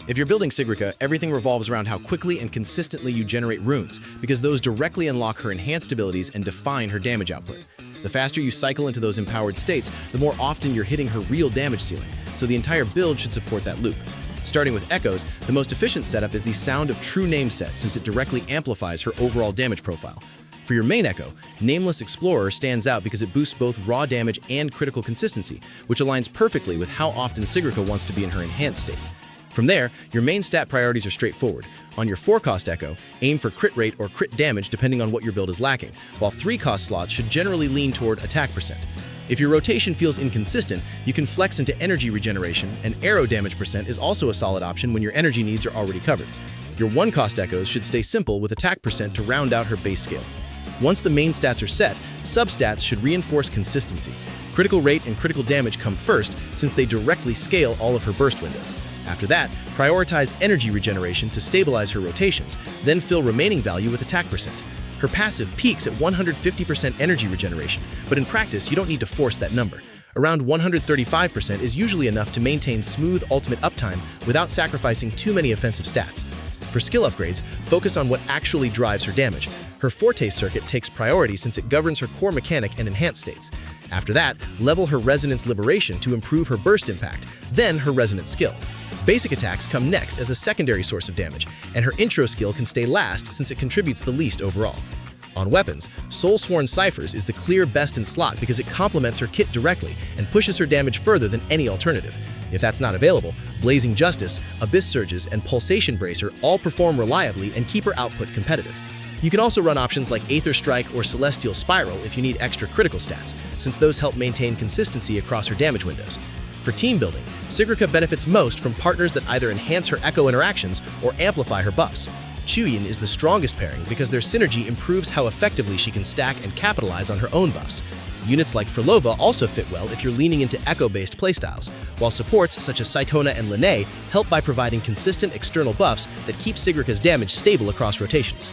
If you're building SIGRIKA, everything revolves around how quickly and consistently you generate runes, because those directly unlock her enhanced abilities and define her damage output. The faster you cycle into those empowered states, the more often you're hitting her real damage ceiling, so the entire build should support that loop. Starting with echoes, the most efficient setup is the Sound of True Name set, since it directly amplifies her overall damage profile. For your main echo, Nameless Explorer stands out because it boosts both raw damage and critical consistency, which aligns perfectly with how often SIGRIKA wants to be in her enhanced state. From there, your main stat priorities are straightforward. On your 4-cost echo, aim for crit rate or crit damage depending on what your build is lacking, while 3-cost slots should generally lean toward attack percent. If your rotation feels inconsistent, you can flex into energy regeneration, and arrow damage percent is also a solid option when your energy needs are already covered. Your 1-cost echoes should stay simple with attack percent to round out her base scale. Once the main stats are set, substats should reinforce consistency. Critical rate and critical damage come first, since they directly scale all of her burst windows. After that, prioritize energy regeneration to stabilize her rotations, then fill remaining value with attack percent. Her passive peaks at 150% energy regeneration, but in practice you don't need to force that number. Around 135% is usually enough to maintain smooth ultimate uptime without sacrificing too many offensive stats. For skill upgrades, focus on what actually drives her damage. Her Forte circuit takes priority since it governs her core mechanic and enhanced states. After that, level her Resonance Liberation to improve her burst impact, then her Resonance skill. Basic attacks come next as a secondary source of damage, and her intro skill can stay last since it contributes the least overall. On weapons, Soulsworn Ciphers is the clear best in slot because it complements her kit directly and pushes her damage further than any alternative. If that's not available, Blazing Justice, Abyss Surges, and Pulsation Bracer all perform reliably and keep her output competitive. You can also run options like Aether Strike or Celestial Spiral if you need extra critical stats, since those help maintain consistency across her damage windows. For team building, SIGRIKA benefits most from partners that either enhance her echo interactions or amplify her buffs. Chuyin is the strongest pairing because their synergy improves how effectively she can stack and capitalize on her own buffs. Units like Frolova also fit well if you're leaning into echo-based playstyles, while supports such as Saitona and Linnae help by providing consistent external buffs that keep SIGRIKA's damage stable across rotations.